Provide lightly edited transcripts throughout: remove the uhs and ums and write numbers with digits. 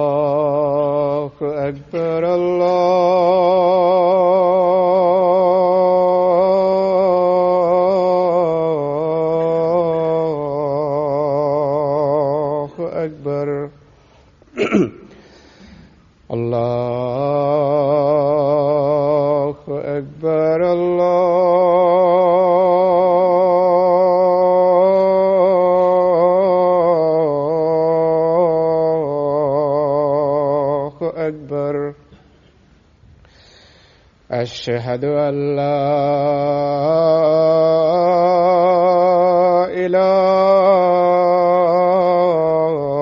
الله أكبر الله أكبر الله أكبر الله أكبر أشهد أن لا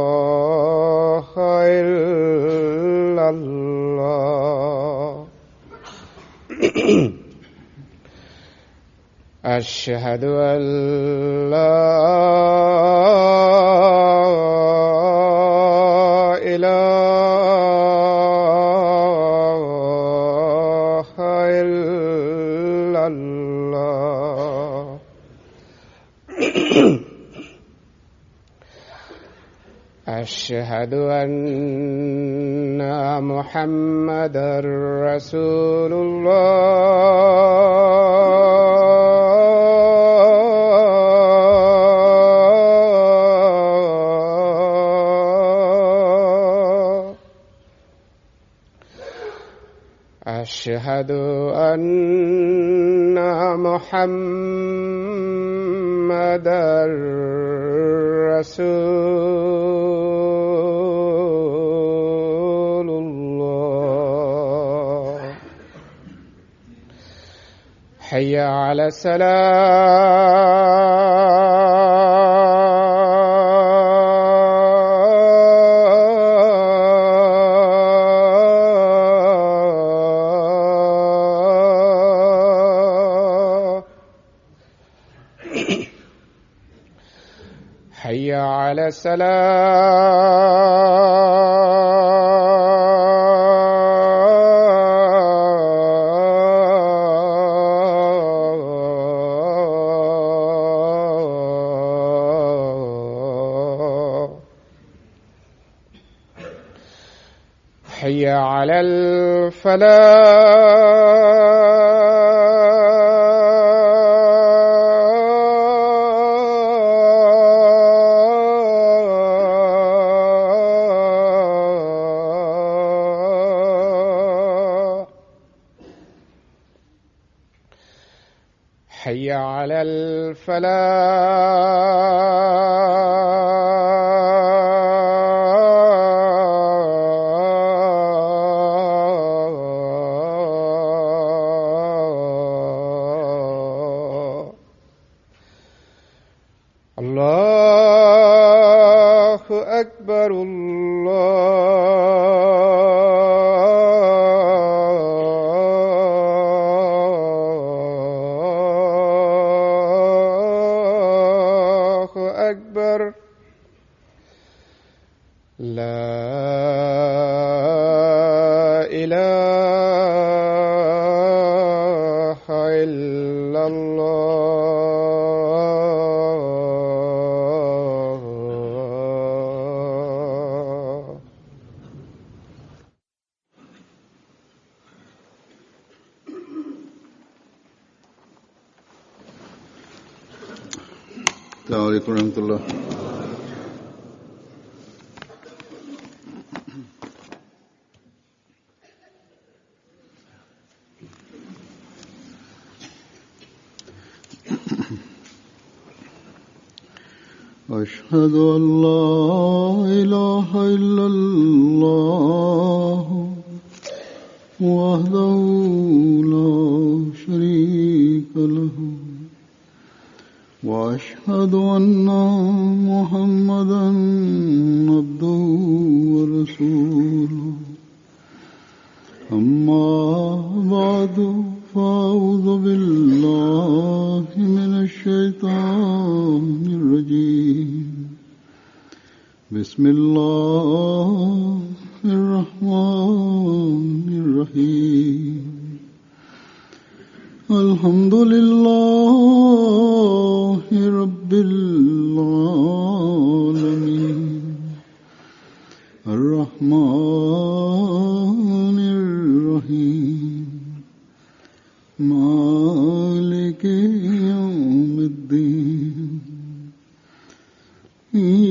إله إلا الله أشهد أن لا إله إلا الله أشهد أن محمدًا رسول الله أشهد أن محمدًا رسول الله حي على الصلاة حي على الصلاة حي على الفلاح حي على الفلاح الله أكبر الله أكبر لا إله إلا الله السلام عليكم ورحمة الله. أشهد أن لا إله إلا الله وحده لا شريك له وأشهد أن محمدًا عبده ورسوله أما بعد فأعوذ بالله من الشيطان الرجيم بسم الله الرحمن الرحيم الحمد لله رب العالمين الرحمن الرحيم مالك يوم الدين إياك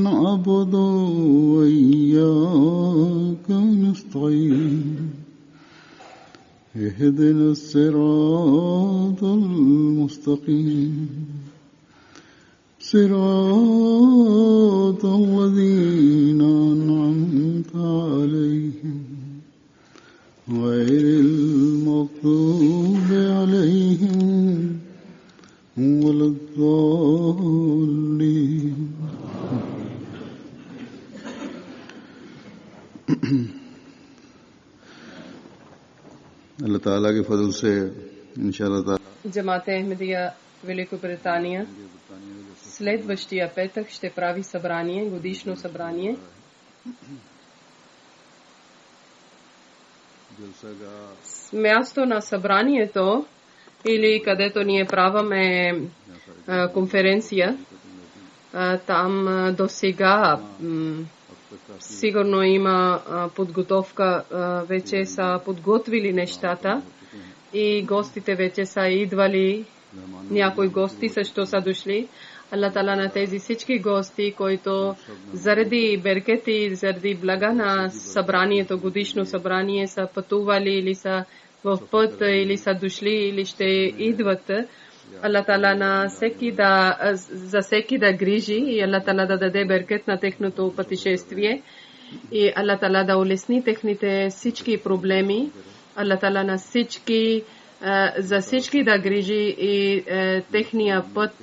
نعبد وإياك نستعين اهدنا الصراط المستقيم صراط الذين أنعمت عليهم غير المغضوب عليهم ولا الضالين. अल्लाह ताला के फजल से इंशाअल्लाह ताला Джамат Ахмедия, Великобритания, следващия петък ще прави събрание, годишно събрание. Място на събранието или където ние праваме конференция, там до сега сигурно има подготовка, вече са подготвили нещата и гостите вече са идвали, някои гости също са дошли. Аллах Тала на тези всички гости, които заради беркети, заради блага на събранието, годишно събрание, са пътували или са в път, или са дошли, или ще идват. Аллах Тала на всеки за всеки да грижи и Аллах Тала да даде беркет на техното пътешествие и Аллах Тала да улесни техните всички проблеми. Аллах Тала на всички за всички да грижи и техния път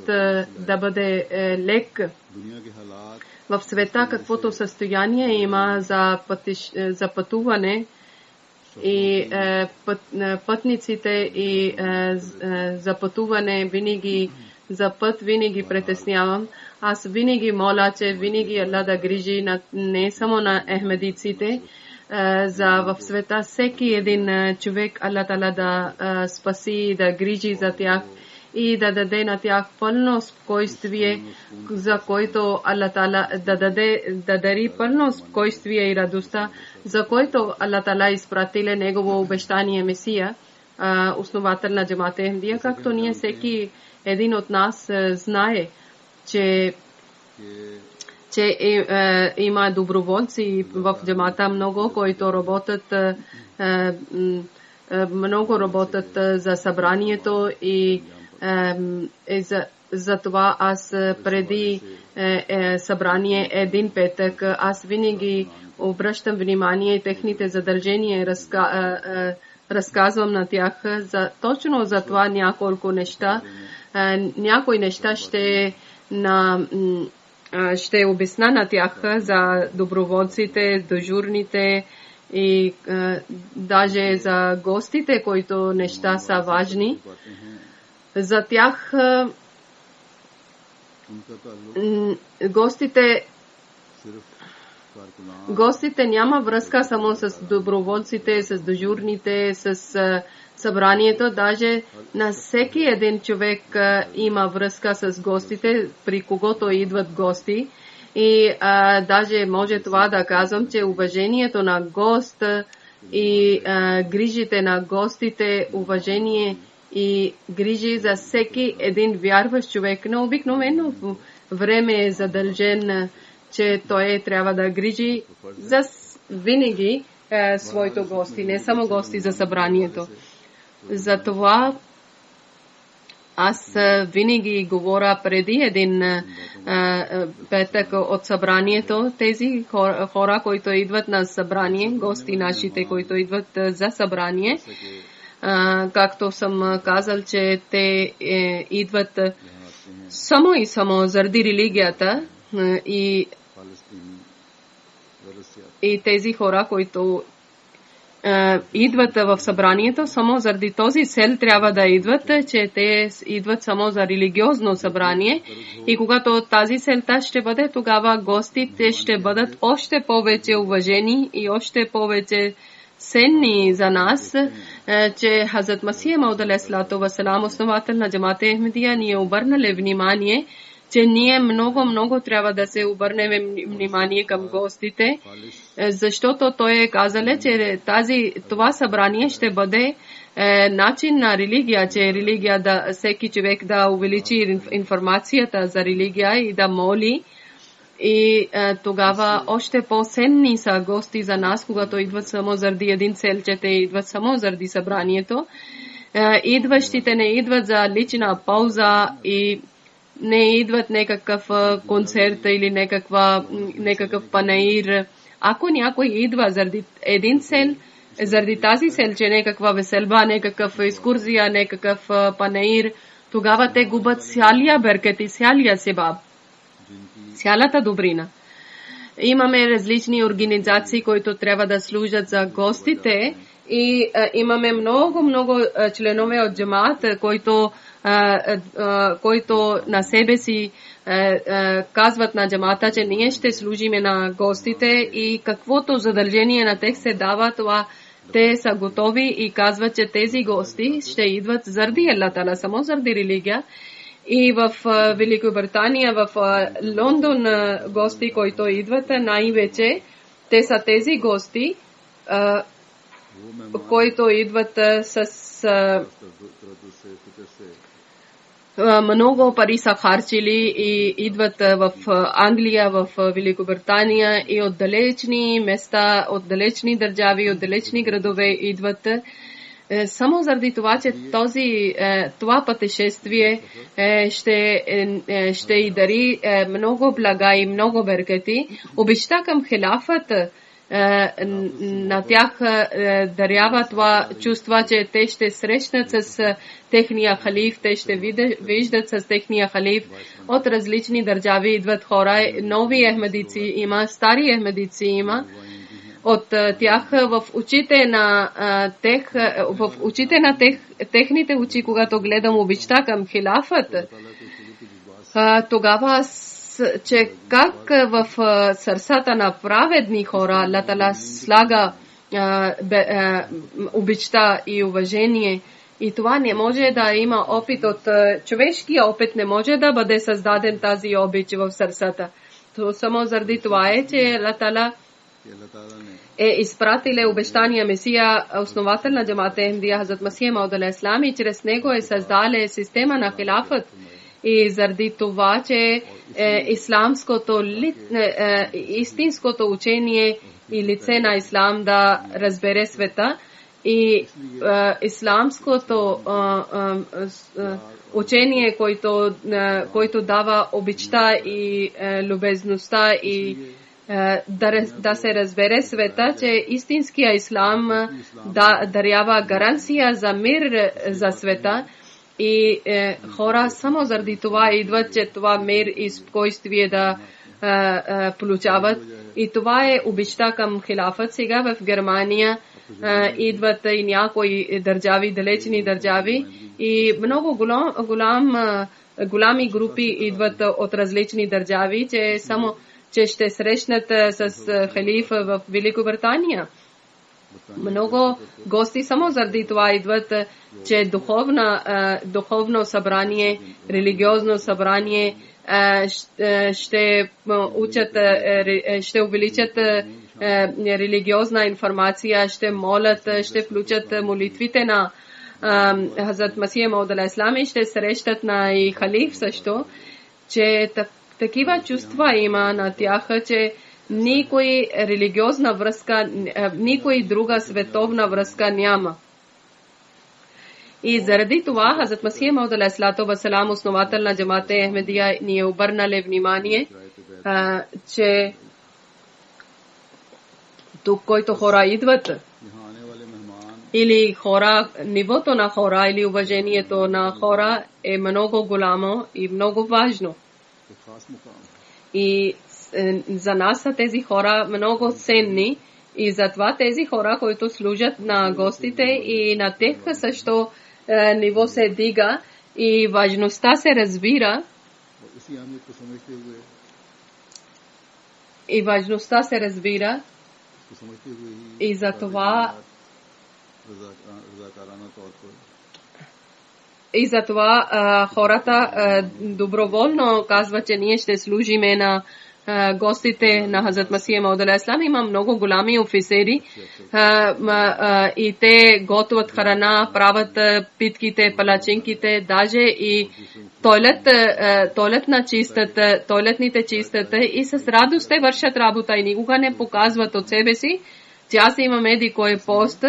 да бъде лек. В света каквото състояние има за пътуване и пътниците и за пътуване винаги за път винаги притеснявам. Аз винаги моля, че винаги Аллах да грижи не само на ахмедиците, в света всеки един човек Аллах Тала да спаси, да грижи за тях и да даде на тях пълно спокойствие, за който Аллах Тала да дари пълно спокойствие и радостта, за който Аллах Тала изпратиле негово обещание Месия, основател на Джамат Ахмедия, както ние всеки един от нас знае, че има доброволци в джамата много, които работят за събранието и за това аз преди събрание един петък аз винаги обръщам внимание и техните задължения разказвам на тях точно за това няколко неща. Някои неща ще обясна на тях за доброволците, дежурните и даже за гостите, които неща са важни. За тях гостите няма връзка само с доброволците, с дежурните, с събранието. Даже на всеки един човек има връзка с гостите, при когото идват гости. И даже може това да казвам, че уважението на гост и грижите на гостите, уважение и грижи за всеки един вярващ човек. Но обикновено време е задължен, че той трябва да грижи за винаги своите гости, не само гости за събранието. Затова аз винаги говоря преди един петък от събранието, тези хора, които идват на събрание, гости нашите, които идват за събрание, както съм казал, че те идват само и само заради религията и тези хора, които идват в събранието, само заради този цел трябва да идват, че те идват само за религиозно събрание. И когато тази целта ще бъде, тогава гостите ще бъдат още повече уважени и още повече ценни за нас, че Хазрат Масих Мауд алейхи салату ва салам, основател на Джамат Ахмедия, ни е обърнали внимание, че ние много трябва да се обърнем внимание към гостите, защото той е казал, че това събрание ще бъде начин на религия, че религия да всеки човек да увеличи информацията за религия и да моли. И тогава още по-ценни са гости за нас, когато идват само заради един цел, че те идват само заради събранието. Идващите не идват за лична полза и не идват някакъв концерт или някакъв панаир. Ако някой идва заради един цел, заради тази цел, че някаква веселба, някакъв екскурзия, някакъв панаир, тогава те губят цялия беркет и цялия себаб, цялата добрина. Имаме различни организации, които трябва да служат за гостите и имаме много членове от джамаат, които на себе си казват на джамаата, че ние ще служиме на гостите и каквото задължение на тях се дава, това те са готови и казват, че тези гости ще идват заради Аллах Таала, само заради религия. И в Великобритания, в Лондон гости, които идват най-вече, те са тези гости, които идват с много пари са харчили и идват в Англия, в Великобритания и от далечни места, от далечни държави, от далечни градове идват само заради това, че това пътешествие ще й дари много блага и много беркети. Обеща към хилафът на тях дарява това чувство, че те ще срещнат с техния халиф, те ще виждат с техния халиф. От различни държави идват хора, нови ахмедици има, стари ахмедици има. От тях в очите на техните очи, когато гледам обичта към хилафът, тогава че как в сърцата на праведни хора Аллах Таала слага обичта и уважение. И това не може да има опит от човешкия опит, не може да бъде създаден тази обич в сърцата. То само заради това е, че Аллах Таала е изпратил обещания Месия, основател на джамаат Ахмадия, Хазрат Масих Мауд алейхи салам, и чрез него е създал система на хилафът. И заради това, че истинското учение и лице на ислам да разбере света и исламското учение, който дава обичта и любезността и да се разбере света, че истинския ислам дарява гаранция за мир за света. И хора само заради това идват, че това мир и спокойствие да получават. И това е обичта към хилафът. Сега в Германия идват и някои държави, далечни държави, и много голями групи идват от различни държави, че ще срещнат с халифа в Великобритания. Много гости само заради това идват, че духовно събрание, религиозно събрание ще учат, ще увеличат религиозна информация, ще молят, ще включат молитвите на Хазрат Масих Мауд алейхи салам и ще срещат на и халиф също, че такива чувства има на тях, че никой религиозна връзка, никой друга световна връзка няма. И заради това Хазрат Масих Мауд алейхи салам, основател на джамаат Ахмадия, ни е обърнал внимание, че тук, който хора идват, или хора, нивото на хора или уважението на хора е много голямо и много важно. И за нас са тези хора много ценни, и затова тези хора, които служат на гостите, и на тях също ниво се дига и важността се разбира. И важността се разбира. И затова И затова хората доброволно казват, че ние ще служиме на гостите на Хазрат Масия Мауд алейхи салам. Има много голями офицери и те готвят храна, правят питките, палачинките, даже и тоалетните чистят и с радост те вършат работа и никога не показват от себе си, че аз имам еди кой пост,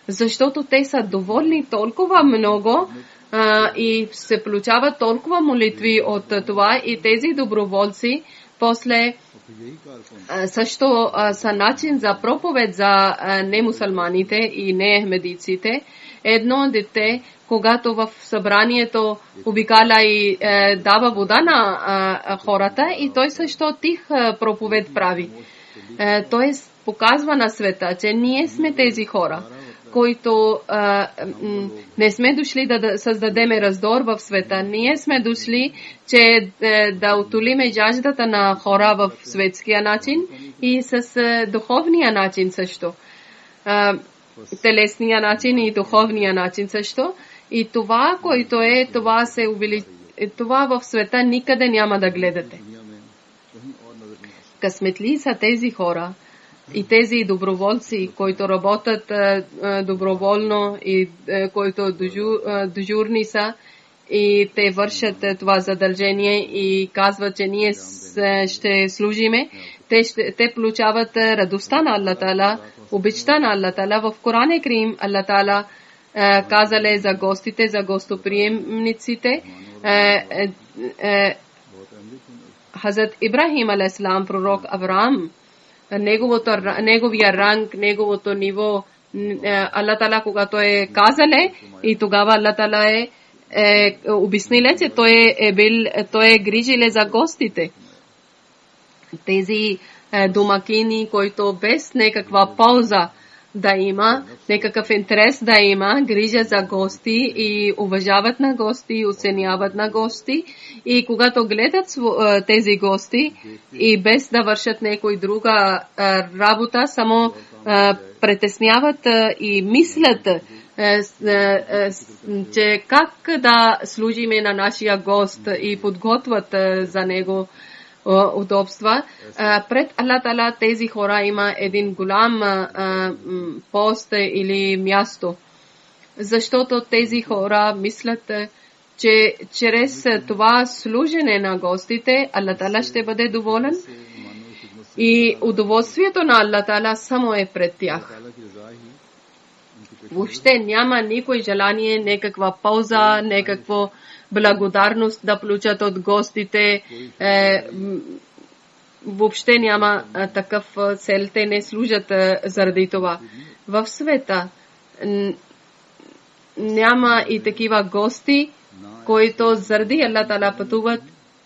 защото те са доволни толкова много и се получават толкова молитви от това и тези доброволци после също са начин за проповед за немусулманите и неахмедиците. Едно дете, когато в събранието обикаля и дава вода на хората и той също тих проповед прави. Той показва на света, че ние сме тези хора, които не сме дошли да създадем раздор в света. Ние сме дошли, че да утолиме жаждата на хора в светския начин и с духовния начин също. Телесния начин и духовния начин също. И това, което това се увеличи, това в света никъде няма да гледате. Късметли са тези хора и тези доброволци, които работят доброволно и които дежурни са и те вършат това задължение и казват, че ние ще служиме. Те получават радостта на Аллах Таала, обичта на Аллах Таала. В Коран Карим Аллах Таала казале за гостите, за гостоприемниците. Хазрат Ибрахим алейхи салам, пророк Авраам, неговия ранг, неговото ниво, Аллах Таала когато казале и тогава Аллах Таала обясниле, че той грижиле за гостите. Тези домакини, които без някаква полза да има, някакъв интерес да има, грижа за гости и уважават на гости, оценяват на гости и когато гледат тези гости и без да вършат някой друга работа, само притесняват и мислят, че как да служиме на нашия гост и подготвят за него удобства. Пред Аллах Таала тези хора има един голям пост или място. Защото тези хора мислят, че чрез това служене на гостите Аллах Таала ще бъде доволен и удоволствието на Аллах Таала само е пред тях. Въобще няма никой желание, някаква полза, някакво благодарност да получат от гостите. Въобще няма такъв цел. Те не служат заради това. В света няма и такива гости, които заради Аллах Таала пътуват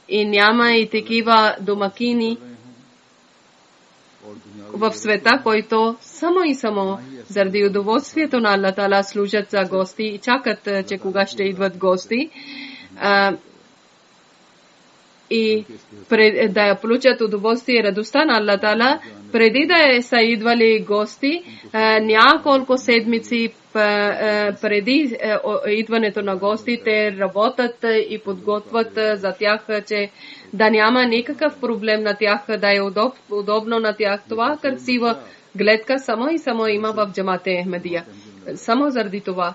и няма и такива домакини в света, които само и само заради удоволствието на Аллах Таала служат за гости и чакат, че кога ще идват гости. И да получат удоволствие и радостта на Аллах Таала, преди да са идвали гости, няколко седмици преди идването на гостите работят и подготвят за тях, че да няма никакъв проблем на тях, да е удобно на тях. Това красива гледка само и само има в джамате Ахмедия. Само заради това,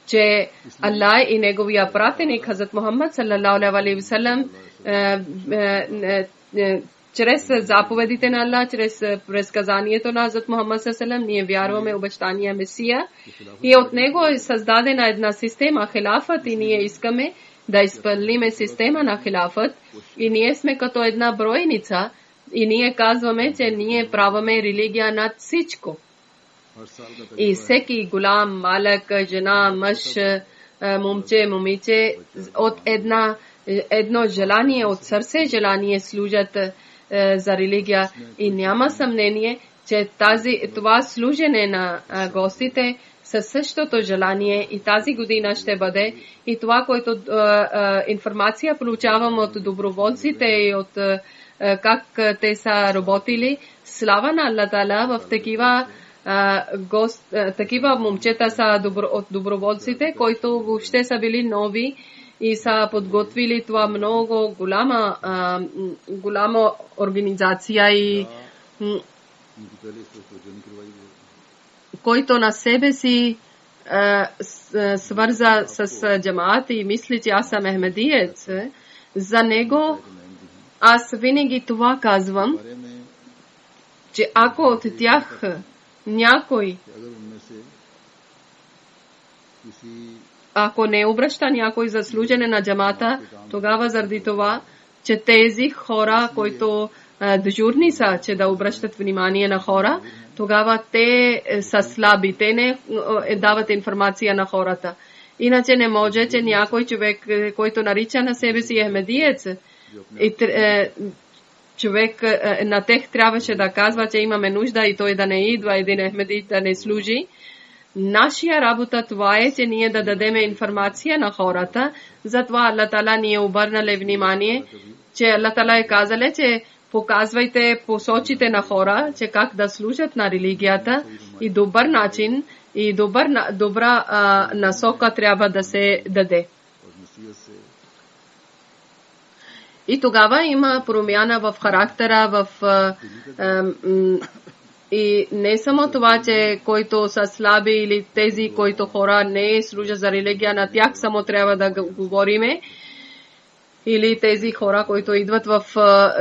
че Аллах и неговия пратеник Хазрат Мухаммад саллалаху алейхи ва саллям чрез заповедите на Аллах, чрез предсказанието на Хазрат Мухаммад саллалаху алейхи ва саллям, ние вярваме обещания Месия и от него е създадена една система хилафът и ние искаме да изпълниме система на хилафът и ние сме като една бройница и ние казваме, че ние правиме религия над всичко. И всеки голям, малък, жена, мъж, момче, момиче от едно желание, от сърце желание служат за религия и няма съмнение, че това служене на гостите със същото желание и тази година ще бъде и това, което информация получавам от доброволците и от как те са работили, слава на Аллах Таала в такива такива момчета са от доброволците, които въобще са били нови и са подготвили това много голяма организация и който на себе си свърза с джамаат и мисли, че аз съм ахмедиец. За него аз винаги това казвам, че ако от тях някой, ако не обръща някой за служене на джамата, тогава заради това, че тези хора, които дежурни са, че да обръщат внимание на хора, тогава те са слаби, те не дават информация на хората. Иначе не може, че някой човек, който нарича на себе си ахмедиец, човек на тех трябваше да казва, че имаме нужда и той да не идва, един ахмедиец да не служи. Нашия работа това е, че ние да дадем информация на хората. Затова Аллах Тала ни е обърнали внимание, че Аллах Тала е казали, че показвайте, посочите на хора, че как да служат на религията и добър начин и добра насока трябва да се даде. И тогава има промяна в характера, и не само това, че които са слаби или тези, които хора не служат за религия, на тях само трябва да говориме. Или тези хора, които идват в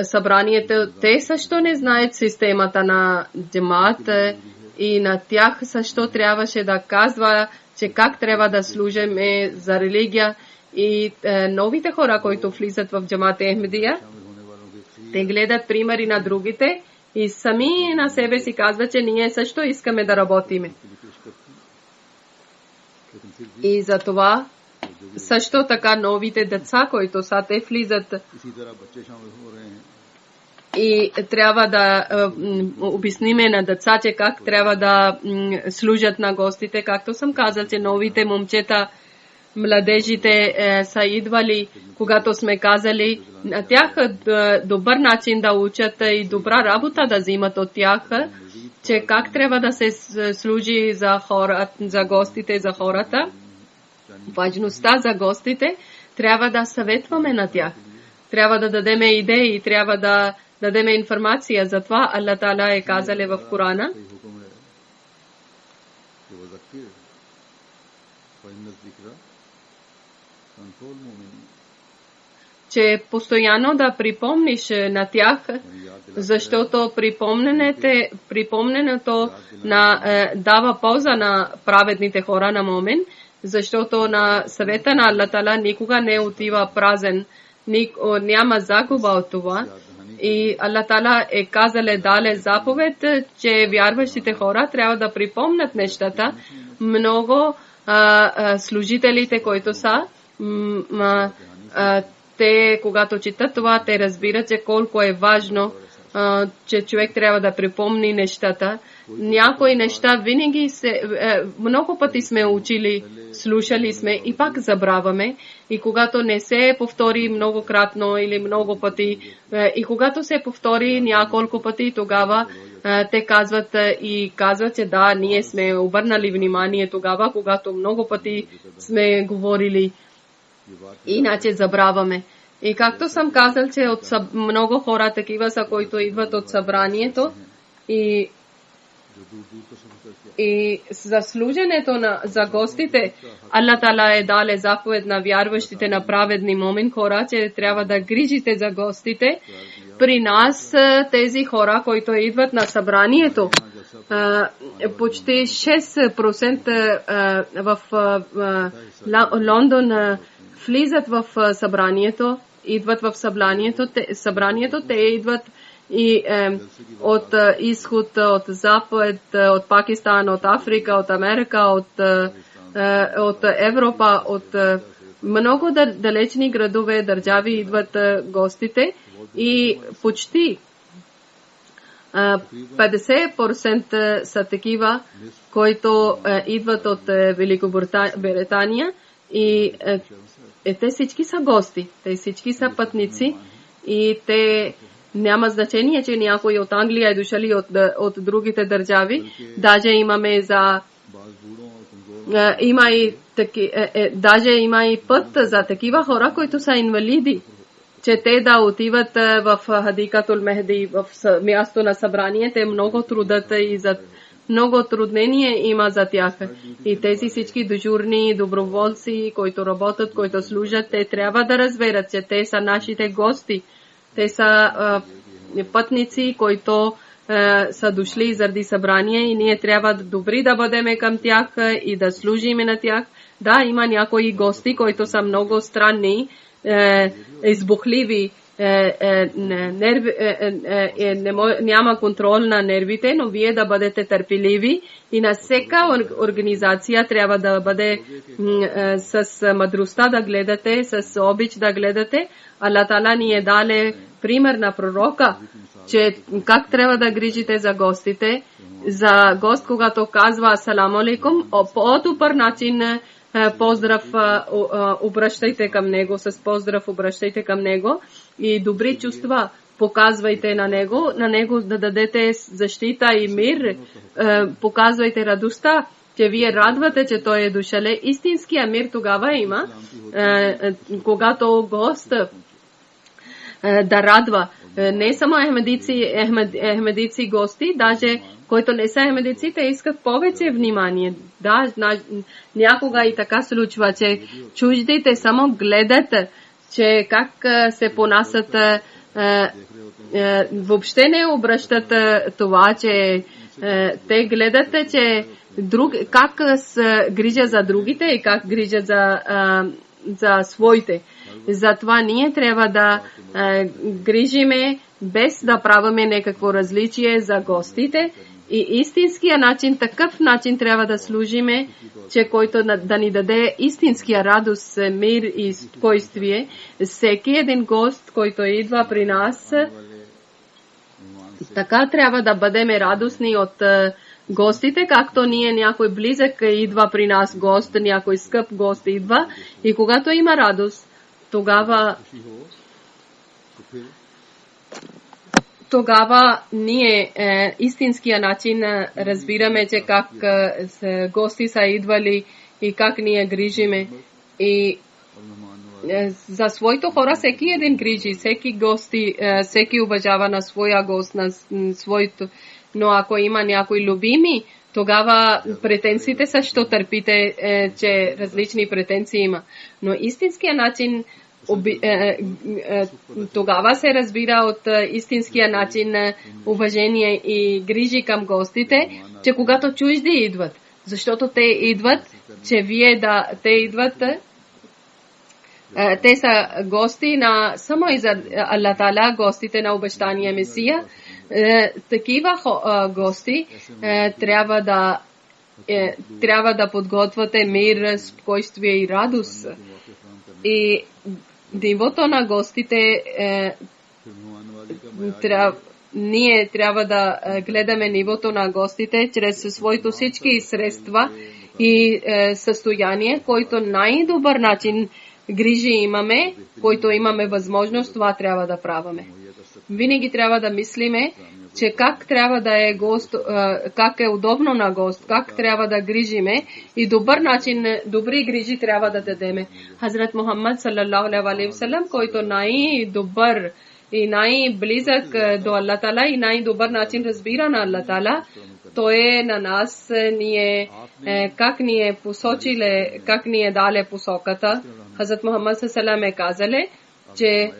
събранието, те също не знаят системата на джамаат и на тях също трябваше да казва, че как трябва да служим за религия. И новите хора, които влизат в джамаат Ахмедия, те гледат примери на другите и сами на себе си казват, че ние също искаме да работиме. И за това също така новите деца, които са, те влизат и трябва да обясниме на деца, че как трябва да служат на гостите. Както съм казал, че новите момчета, младежите са идвали, когато сме казали на тях добър начин да учат и добра работа да взимат от тях, че как трябва да се служи за гостите, за хората. Важността за гостите трябва да съветваме на тях. Трябва да дадем идеи, трябва да дадем информация. Затова Аллах Тала е казали в Корана, че постоянно да припомниш на тях, защото припомненето дава полза на праведните хора на момент, защото на съвета на Аллах Тала никога не отива празен, няма загуба от това. И Аллах Тала е казал, дале заповед, че вярващите хора трябва да припомнят нещата. Много служителите, които са, те, когато четат това, те разбират, че колко е важно, че човек трябва да припомни нещата. Някои неща винаги много пъти сме учили, слушали сме и пак забравяме. И когато не се повтори многократно или много пъти, и когато се повтори няколко пъти, тогава те казват, че да, ние сме обърнали внимание тогава, когато много пъти сме говорили, иначе забравяме. И както съм казал, че от много хора такива са, които идват от събранието и за служенето за гостите, Аллах Тала е дал заповед на вярващите, на праведни момент хора, че трябва да грижите за гостите. При нас тези хора, които идват на събранието, почти 6% в Лондон влизат в събранието, идват в събранието, те идват и от изход, от Запад, от Пакистан, от Африка, от Америка, от Европа, от много далечни градове, държави идват гостите и почти 50% са такива, които идват от Великобритания и те всички са гости, те всички са пътници и те Няма значение, че някой от Англия е дошъл и от другите държави. Даже имаме даже има и път за такива хора, които са инвалиди, че те да отиват в Хадикатул Мехди, в място на събрание. Те много трудат и за много труднение има за тях. И тези всички дежурни доброволци, които работят, които служат, те трябва да разберат, че те са нашите гости. Те са пътници, които са дошли заради събрание и ние трябва добри да бъдем към тях и да служиме на тях. Да, има някои гости, които са много странни, избухливи, няма контрол на нервите, но вие да бъдете търпеливи и на всяка организация трябва да бъде с мъдростта да гледате, с обич да гледате. Аллах Таала ни е дале пример на пророка, че как трябва да грижите за гостите. За гост, когато казва асаламу алейкум, по добър начин поздрав обръщайте към него, с поздрав обръщайте към него и добри чувства показвайте на него да дадете защита и мир, показвайте радостта, че вие радвате, че той е дошъл. Истинския мир тогава има, когато гост да радва. Не само ахмедици гости, даже които не са ахмедици, те искат повече внимание. Да, някога и така случва, че чуждите само гледат, че как се понасят, въобще не обръщат това, че те гледат, че как грижат за другите и как грижат за своите. Затова ние трябва да грижиме без да правиме някакво различие за гостите. И истинския начин, такъв начин трябва да служиме, че който да ни даде истинския радост, мир и спокойствие. Всеки един гост, който идва при нас, така трябва да бъдем радостни от гостите, както ние някой близък идва при нас гост, някой скъп гост идва и когато има радост, тогава ние истинския начин разбираме, че как гости са идвали и как ние грижиме. И за своите хора всеки един грижи, всеки гости, всеки уважава на своя гост, на своето. Но ако има някои любими, тогава претенциите също търпите, че различни претенции има. Но истинския начин тогава се разбира от истинския начин уважение и грижи към гостите, че когато чужди идват, защото те идват, че те идват, те са гости на само и за Аллах Таала, гостите на обещания Месия. Такива гости трябва да подготвяте мир, спокойствие и радост. И нивото на гостите ние трябва да гледаме нивото на гостите чрез своите всички средства и състояние, който най-добър начин грижи имаме, който имаме възможност, това трябва да правиме. Винаги трябва да мислиме, че как трябва да е гост, как е удобно на гост, как трябва да грижиме и добър начин, добри грижи трябва да дадеме. Хазрат Мухаммад саллалаху алейхи ва саллям, който най-добър и най-близък до Аллах Таала и най-добър начин разбира на Аллах Таала, той е на нас, как ни е посочиле, как ни е дале посоката. Хазрат Мухаммад саллалаху е казале, че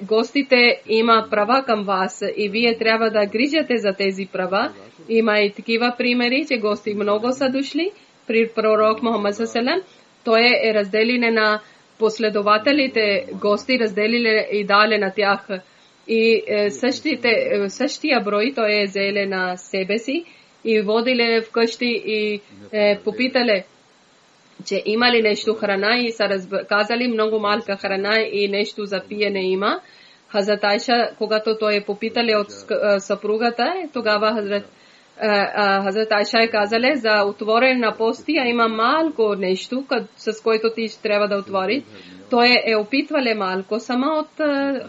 гостите има права към вас и вие трябва да грижате за тези права. Има и такива примери, че гости много са дошли при пророк Мухаммад саллалаху. Той е разделене на последователите гости, разделили и дали на тях. И същия брой той е взеле на себе си и водиле вкъщи и попитале, че има ли нещо храна и са казали много малка храна и нещо за пиене има. Хазрат Айша, когато той е попитали от съпругата, тогава Хазрат Айша е казали за отворен на постия има малко нещо, с което ти трябва да отвори. Той е опитвали малко само от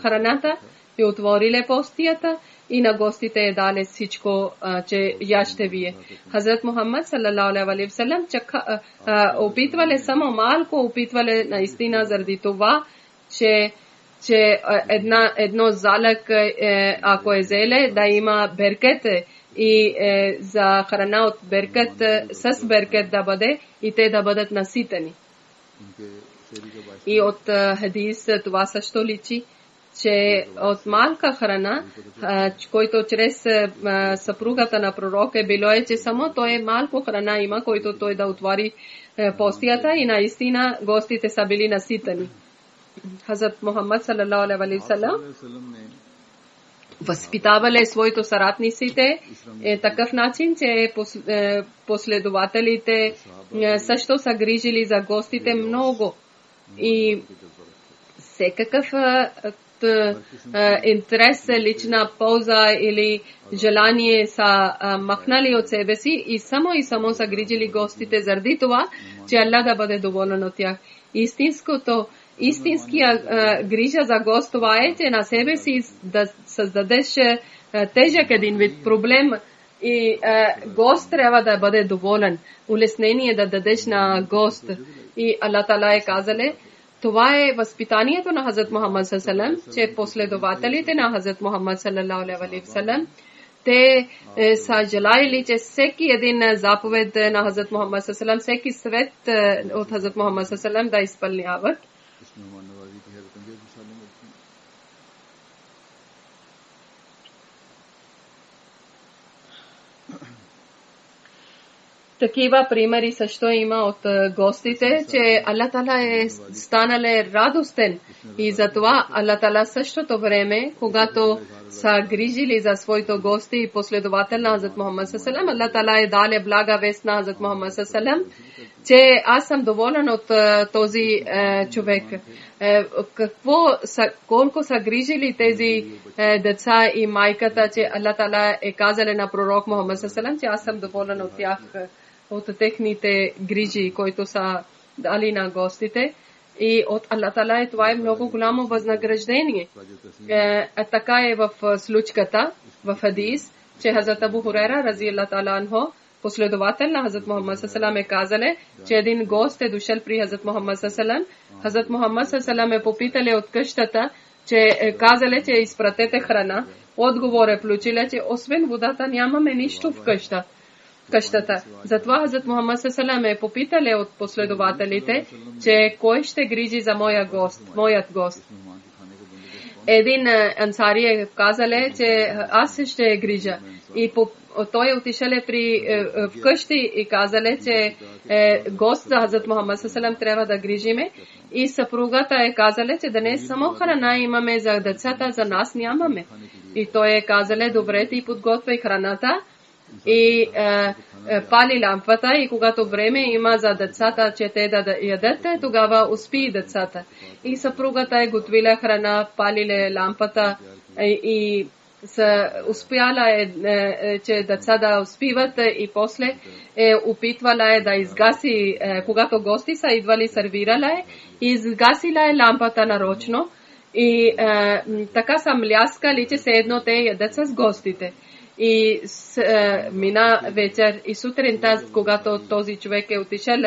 храната и отвориле постията и на гостите е дале всичко, че яще вие. Хазрат Мухаммад салалаху алейхи ва салям опитвале само малко, опитвале наистина заради това, че едно залък, ако е зеле, да има беркет и за храна от беркет, с беркет да бъде и те да бъдат наситени. И от хадис това също личи, че от малка храна, който чрез съпругата на пророк е било че само той малко храна има, който той да отвори постията и наистина гостите са били наситени. Хазрат Мухаммад салалаху алейхи ва салям възпитавале своите съратниците такъв начин, че последователите също са грижили за гостите много и всекакъв интерес, лична полза или желание са махнали от себе си и само са грижили гостите заради това, че Аллах да бъде доволен от тях. Истинския грижа за гост това е, че на себе си да създадеш тежък един вид проблем и гост трябва да бъде доволен. Улеснение да дадеш на гост. И Аллах Таала е казале, това е възпитанието на Хазрат Мухаммад салалаху, че последователите на Хазрат Мухаммад салалаху алейхи ва салям те са желали, че всеки един заповед на Хазрат Мухаммад салалаху, всеки съвет от Хазрат Мухаммад салалаху да изпълняват. Такива примери също има от гостите, че Аллах Таала е станале радостен и затова Аллах Таала същото време, когато са грижили за своите гости и последовател на Хазрат Мухаммад салалаху, Аллах Таала е дале блага вест на Хазрат Мухаммад салалаху, че аз съм доволен от този човек. Колко са грижили тези деца и майката, че Аллах Таала е казал на пророк Мухаммад салалаху, че аз съм доволен от тях, от техните грижи, които са дали на гостите. И от Аллах Таала това е много голямо възнаграждение. Така е в случката, в хадис, че Хазрат Абу Хурайра разиаллаху таала анху, последовател на Хазрат Мухаммад салалаху е казале, че един гост е дошъл при Хазрат Мухаммад салалаху. Хазрат Мухаммад салалаху е попитали от къщата, че казале, че изпратете храна. Отговор е получила, че освен водата нямаме нищо в къщата. Затова Хазрат Мухаммад салалаху е попитали от последователите, че кой ще грижи за моят гост. Един ансари е казале, че аз ще грижа. И той отишъл вкъщи и казале, че гост за Хазрат Мухаммад салалаху трябва да грижиме. И съпругата е казале, че днес само храна имаме за децата, за нас нямаме. И той е казале, добре, ти подготвяй храната и пали лампата и когато време има за децата, че те да ядат, тогава успи децата. И съпругата е готвила храна, палиле лампата и успяла че деца да успиват и после опитвала да изгаси, когато гости са идвали, сервирала и изгасила лампата нарочно и така са мляскали, че все едно те ядат с гостите. И мина вечер и сутринта, когато този човек е отишъл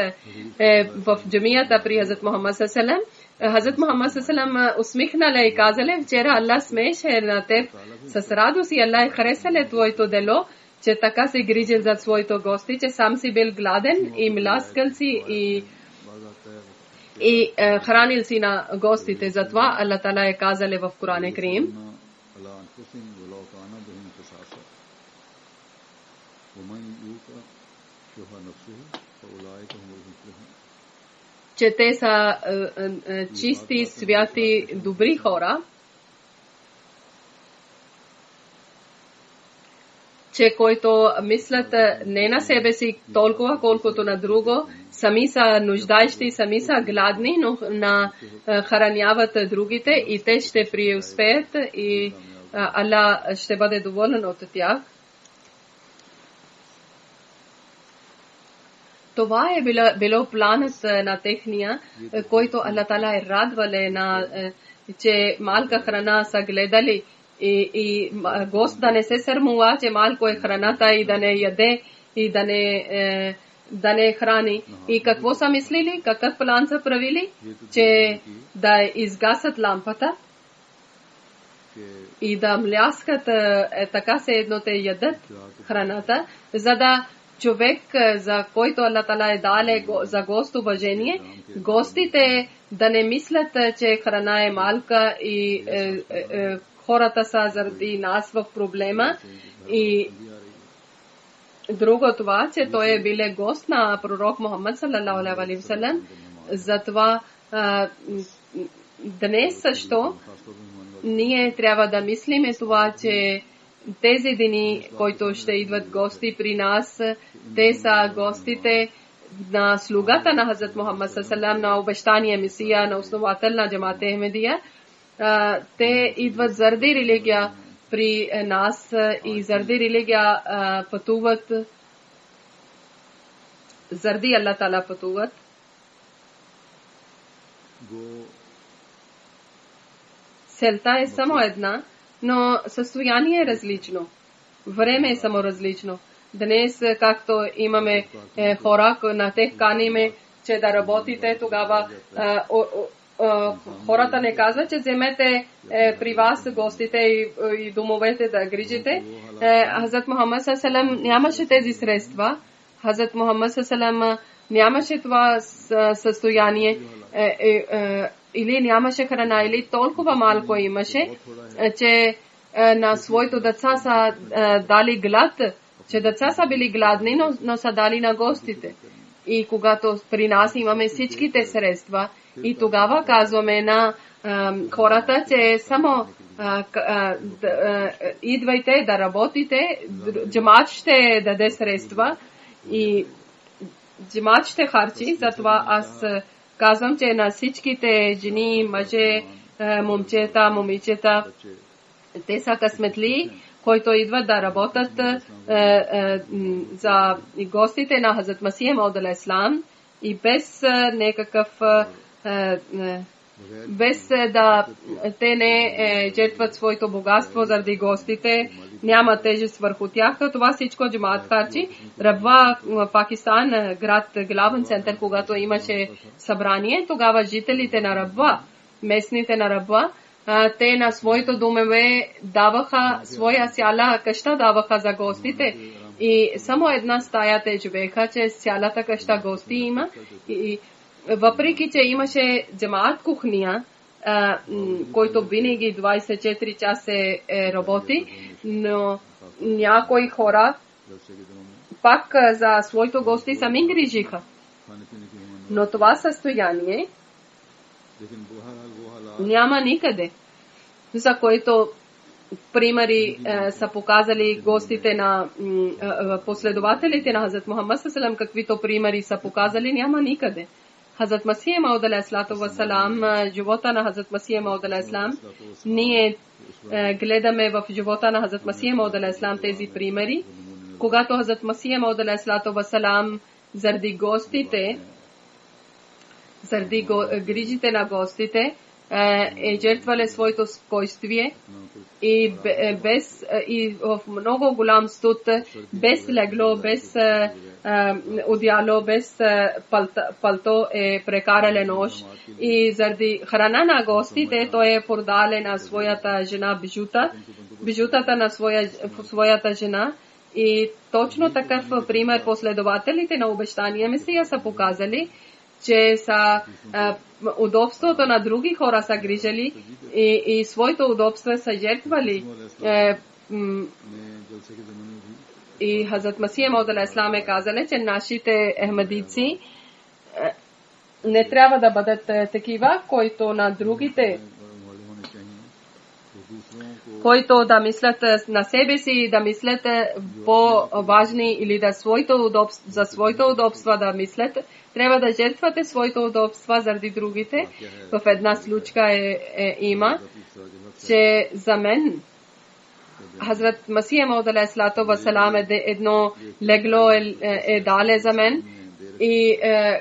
в джамията при Хазрат Мухаммад салалаху, Хазрат Мухаммад салалаху усмихнала и казале, вчера Аллах смееше на теб с радост и Аллах харесале твоето дело, че така се грижил за своите гости, че сам си бил гладен и мляскал си и хранил си на гостите. Затова Аллах Таала е казале в Коран Карим, че те са чисти, святи, добри хора, че които мислят не на себе си толкова, колкото на друго, сами са нуждаещи, сами са гладни, но храняват другите и те ще преуспеят и Аллах ще бъде доволен от тях. Това е било планът на техния, който Аллах Таала е радвале, че малка храна са гледали и гост да не се сърмува, че малко е храната и да не яде и да не храни. И какво са мислили? Какъв план са правили? Че да изгасят лампата и да мляскат така се едно те ядат храната, за да човек, за който Аллах Тала е дале за гост уважение, гостите да не мислят, че храна е малка и хората са заради нас в проблема. И друго това, че той е биле гост на пророк Мухаммад саллалаху алейхи ва саллям. Затова днес също ние трябва да мислиме това, че тези дни, които ще идват гости при нас, те са гостите на слугата на Хазрат Мухаммад саллалаху алейхи ва саллям, на обещания Месия, на основател на Джамат Ахмедия. Те идват заради религия при нас и заради религия пътуват, заради Аллах Тала пътуват. Целта е само една, но състояние е различно. Време е само различно. Днес, както имаме хора, на тех каниме, че да работите, тогава хората не казват, че вземете при вас гостите и домовете да грижите. Хазрат Мухаммад саллалаху алейхи ва саллям нямаше тези средства. Хазрат Мухаммад саллалаху алейхи ва саллям нямаше това състояние или нямаше храна, или толкова малко имаше, че на своите деца са дали глад, че деца са били гладни, но са дали на гостите. И когато при нас имаме всичките средства, и тогава казваме на хората, че само идвайте да работите, джамат ще даде средства и джамат ще харчи. Затова аз казвам, че на всичките жени, мъже, момчета, момичета, те са късметли, които идват да работят за гостите на Хазрат Масих Мауд алейхи ислам и без някакъв без да те не жертват своето богатство заради гостите, няма тежест върху тях. Това всичко джамат харчи. Рабва, Пакистан, град, главен център, когато имаше събрание, тогава жителите на Рабва, местните на Рабва, те на своите домове даваха своя цяла къща, даваха за гостите. И само една стая те живееха, че цялата къща гости има. И въпреки, че имаше джамаат кухня, който винаги 24 часа работи, но някои хора пак за своите гости сами грижиха. Но това състояние няма никъде, за което примери са показали гостите на последователите на Хазрат Мухаммад саллалаху алейхи ва саллям, каквито примери са показали, няма никъде. Хазрат Масих Мауд алейхи салам, живота на Хазрат Масих Мауд алейхи салам, ние гледаме в живота на Хазрат Масих Мауд алейхи салам тези примери. Когато Хазрат Масих Мауд алейхи салам заради гостите, заради грижите на гостите, е жертвали своето спокойствие и в много голям студ, без легло, без одеяло, без палто е прекарали нощ. И заради храна на гостите той е продали на своята жена бижутата на своята жена. И точно такъв пример последователите на обещания Месия са показали, че са удобството на други хора са грижали и своето удобство са жертвали. И Хазрат Масих Мауд алейхи салам е казали, че нашите ахмадийци не трябва да бъдат такива, които на другите, които да мислят на себе си, да мислят по-важни или за своето удобство да мислят. Трябва да жертвате своето удобство заради другите. В една случка има, че за мен Хазрат Масих Мауд алейхи салам едно легло е дале за мен И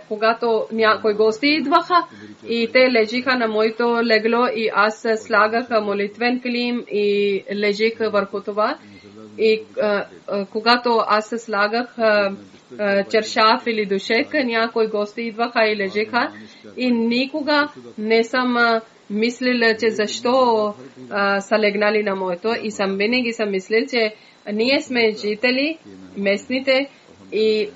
когато някои гости идваха и те лежиха на моето легло и аз слагах молитвен килим и лежих върху това. И когато аз слагах чершаф или душек, някои гости идваха и лежиха. И никога не съм мислила, че защо са легнали на моето. И съм винаги съм мислил, че ние сме жители, местните, и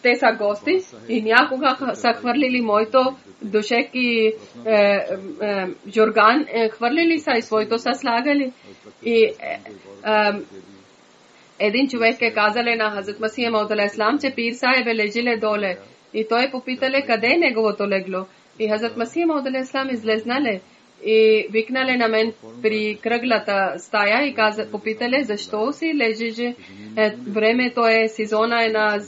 те са гости. И някога са хвърлили моето душек и журган, хвърлили са и своето са слагали. И един човек е казали на Хазрат Масих Мауд алейхиссалам, че пир сахиб е лежиле доле. И той попитали къде е неговото легло. И Хазрат Масих Мауд алейхиссалам излезнале и викнале на мен при кръглата стая и попитали защо си лежиш. Времето е, сезона е на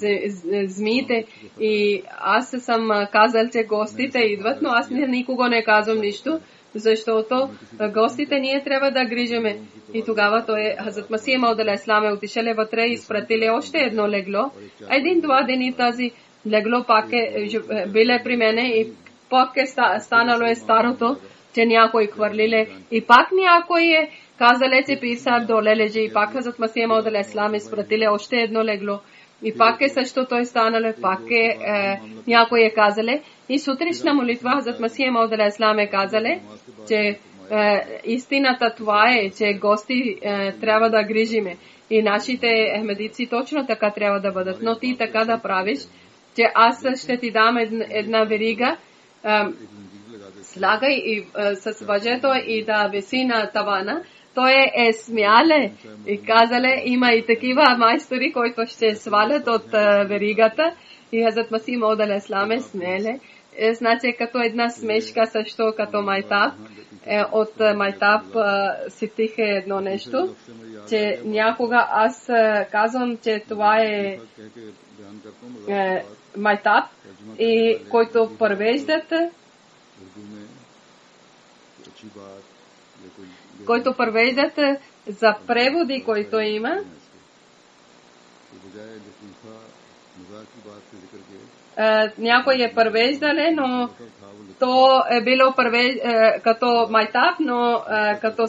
змиите. И аз съм казал, че гостите идват, но аз никого не казвам нищо, защото гостите ние трябва да грижиме. И тогава той, Хазрат Масих Мауд алейхиссалам, отишеле вътре и изпратили още едно легло. Един-два дни тази легло пак биле при мене и пак станало е старото, че някой хвърлиле. И пак някой казале, че пир сахиб доле лежи. И пак Хазрат Масих Мауд алейхиссалам изпратили още едно легло. И пак същото е станало, пак някой казале. И сутрешна молитва Хазрат Масих Мауд алейхиссалам казале, че истината това е, че гости трябва да грижиме. И нашите ахмедици точно така трябва да бъдат. Но ти така да правиш, че аз ще ти дам една верига, слагай и с въжето и да виси на тавана. Той е смяле и казале, има и такива майстори, които ще свалят от веригата. И Хазрат Масих Мауд алейхиссалам е смеле. Значи като една смешка също като майтаб. От майтаб сетих едно нещо, че някога аз казвам, че това е майтаб, и който превеждат за преводи, който има. Някой е превеждане, но то е било като майтаб, но като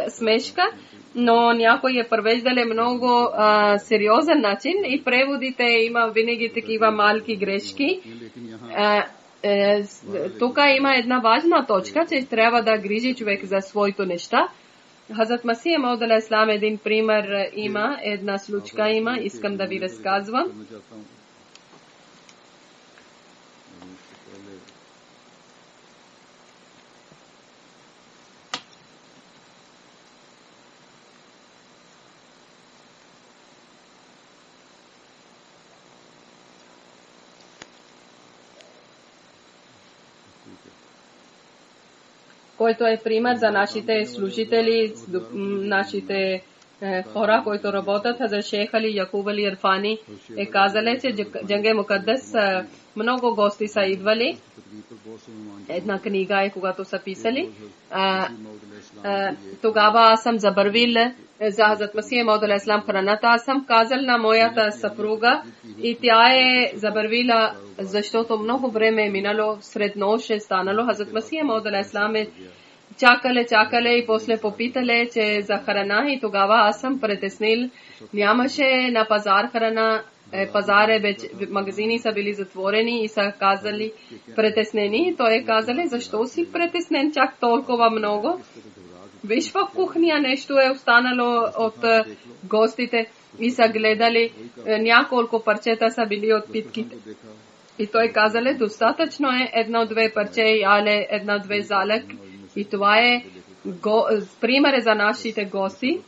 смешка, но някой е превеждали много сериозен начин и преводите има винаги такива малки грешки. Тук има една важна точка, че трябва да грижи човек за своето неща. Хазрат Масих Мауд алейхиссалам един пример има, една случка има, искам да ви разказвам. който е пример за нашите служители, нашите хора, които работят. Хазрат Шейх Али Якуб Али Ирфани е казали, че Джанге Мукаддас много гости са идвали. Една книга е, когато са писали. Тогава аз съм забравил за Хазрат Масих Мауд алейхиссалам храната. Аз съм казал на моята съпруга и тя е забравила, защото много време е минало, сред нощ е станало. Хазрат Масих Мауд алейхиссалам е чакале и после попитале, че за храна, и тогава аз съм притеснил. Нямаше на пазар храна, магазини са били затворени и са казали притеснени. Той е казали, защо си притеснен чак толкова много? Виж, в кухня нещо е останало от гостите и са гледали, няколко парчета са били от питките. И той казали, достатъчно е едно-две парче, але една-две залък. И това е пример за нашите гости,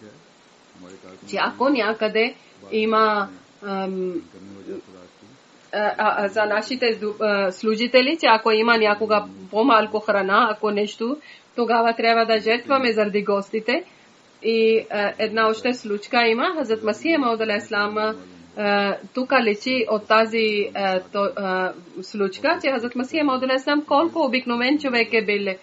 че ако някъде има за нашите служители, че ако има някога по-малко храна, ако нещо, тогава трябва да жертваме заради гостите. И една още случка има. Хазрат Масих Мауд алейхиссалам тук лечи от тази случка, че Хазрат Масих Мауд алейхиссалам колко обикновен човек е бил,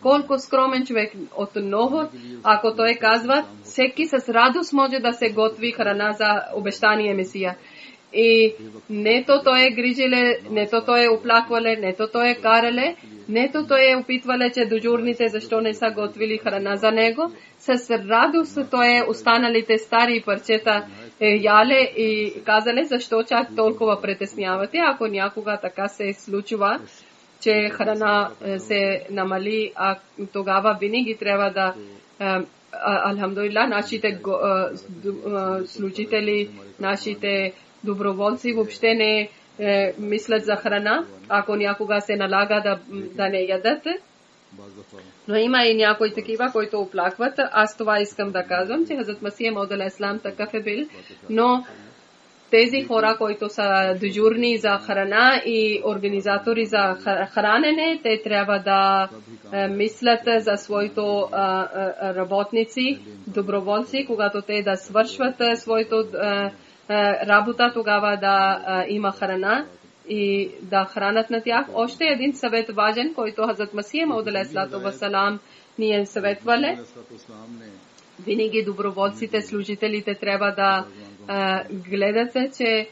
колко скромен човек от много. Ако той казва, всеки с радост може да се готви храна за обещания Месия. И нето тоа е грижиле, нето тоа е оплаквале, нето тоа е карале, нето тоа е опитвале, че дежурните зашто не са готвили храна за него. С радост тоа е останалите стари парчета яле и казале зашто чак толкова претеснявате, ако някога така се случува, че храна се намали, а тогава винаги трябва да алхамдулилlah, нашите служители, нашите доброволци въобще не мислят за храна, ако някога се налага да не ядат. Но има и някои такива, които оплакват. Аз това искам да казвам, че Хазрат Масих Мауд алейхиссалам такъв е бил, но тези хора, които са дежурни за храна и организатори за хранене, те трябва да мислят за своите работници, доброволци, когато те да свършват своето работа, тогава да има храна и да хранат на тях. Още един съвет важен, който Хазрат Масих Мауд алейхиссалам ни е съветвали. Винаги доброволците, служителите трябва да гледат, че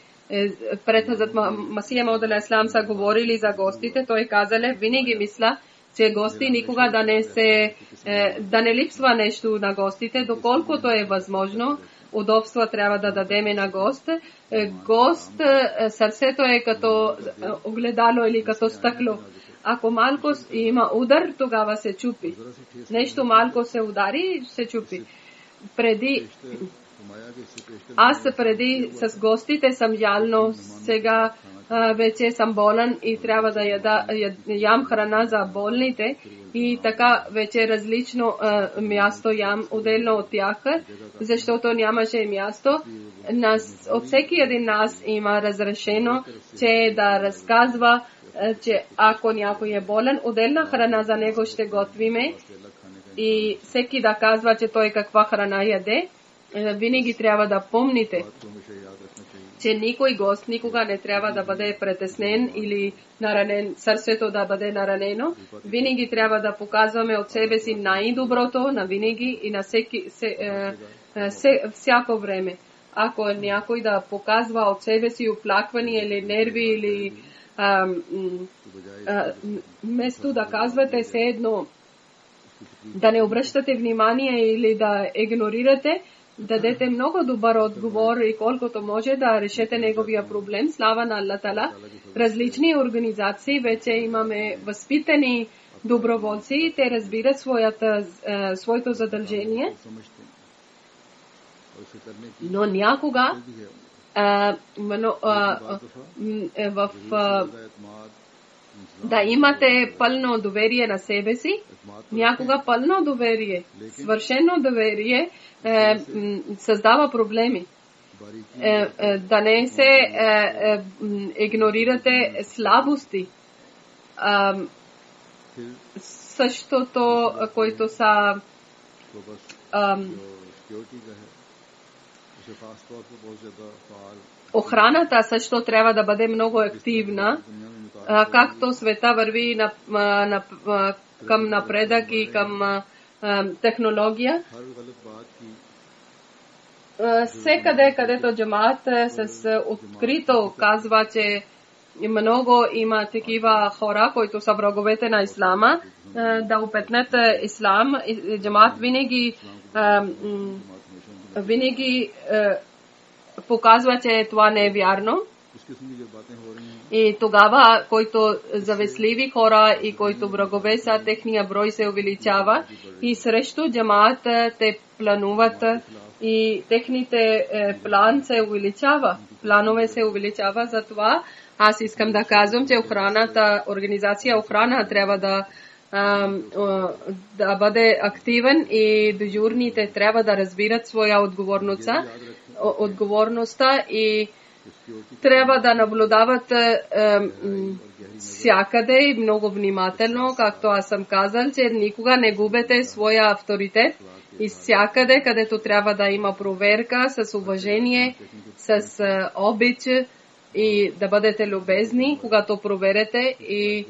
пред Хазрат Масих Мауд алейхиссалам са говорили за гостите. Той казале, винаги мисля, че гости никога да не липсва нещо на гостите, доколкото е възможно. Удобство трябва да дадеме на гост. Гост, сърцето е като огледало или като стъкло. Ако малко има удар, тогава се чупи. Нещо малко се удари, се чупи. Аз преди с гостите съм жално, сега вече съм болен и трябва да ям храна за болните и така вече различно място ям отделно от тях, защото нямаше място. От всеки един нас има разрешено, че да разказва, че ако някой е болен, отделна храна за него ще готвиме и всеки да казва, че той каква храна яде. Винаги трябва да помните, че никой гост никога не трябва да бъде притеснен или наранен, сърцето да бъде наранено. Винаги трябва да показваме от себе си най-доброто на винаги и на всяко време. Ако някой да показва от себе си оплаквания или нерви или вместо да казвате все едно да не обръщате внимание или да игнорирате, дадете много добър отговор и колкото може да решете неговия проблем. Слава на Аллах Тала. Различни организации вече имаме възпитани доброволци и те разбират своето задължение. Но някога да имате пълно доверие на себе си, някога пълно доверие, свършено доверие създава проблеми. Да не се игнорирате слабости. Същото, които са охраната също трябва да бъде много активна, както света върви към напредък и към технология. Всекъде, където джамаат с открито казва, че много има такива хора, които са враговете на ислама, да опетнат ислам. Джамаат винаги показва, че това не е вярно. И тогава, който завистливи хора и който врагове са, техния брой се увеличава и срещу джамаат те плануват и техните план се увеличава. Планове се увеличава, затова аз искам да казвам, че организация охрана трябва да бъде активен и дежурните трябва да разбират своя отговорността и трябва да наблюдават всякъде и много внимателно, както аз съм казал, че никога не губете своя авторитет и всякъде, където трябва да има проверка с уважение, с обич и да бъдете любезни, когато проверете и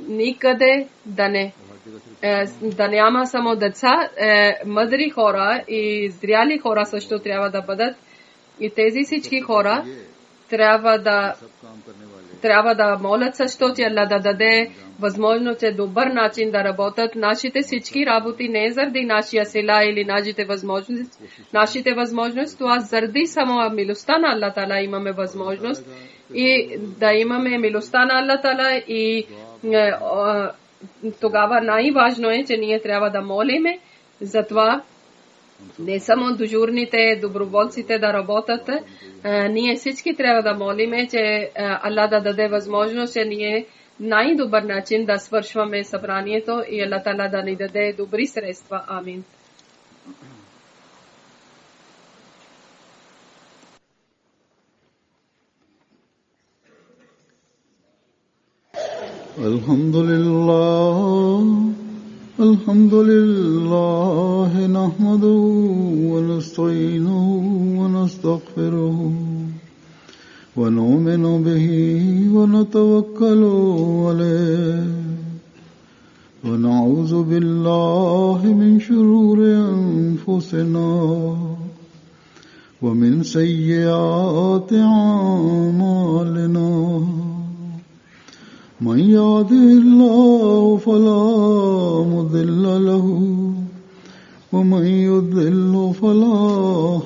никъде да няма само деца, мъдри хора и зряли хора също трябва да бъдат. И тези всички хора Трябва да молят също, че Алла да даде възможност да добър начин да работят нашите всички работи, не заради нашия сила или нашите възможности, това заради само милостта на Алла Тала имаме възможност и да имаме милостта на Алла Тала и тогава най-важно е, че ние трябва да молиме за това. Не само дежурните, доброволците да работят, ние всички трябва да молиме, че Алла да даде възможност, че ние най-добър начин да свършваме събранието и Алла Тала да ни даде добри средства. Амин. الحمد لله نحمده ونستعينه ونستغفره ونؤمن به ونتوكل عليه ونعوذ بالله من شرور أنفسنا ومن سيئات أعمالنا من يهده الله فلا مضل له ومن يضلل فلا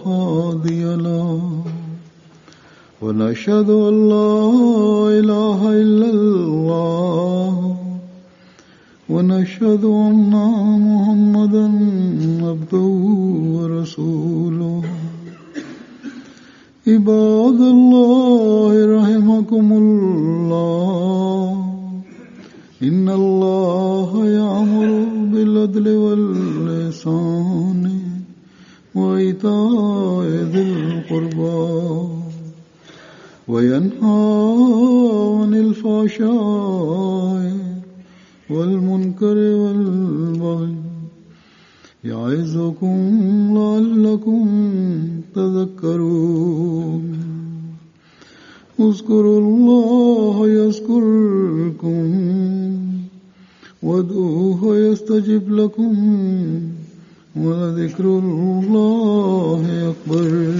هادي له ونشهد أن لا إله إلا الله ونشهد أن محمدا عبده ورسوله عباد الله رحمكم الله إن الله يأمر بالعدل والإحسان وإيتاء ذي القربى وينهى عن الفحشاء والمنكر والبغي يعظكم لعلكم تذكرون اذكروا الله يذكركم وادعوه يستجب لكم ولذكر الله أكبر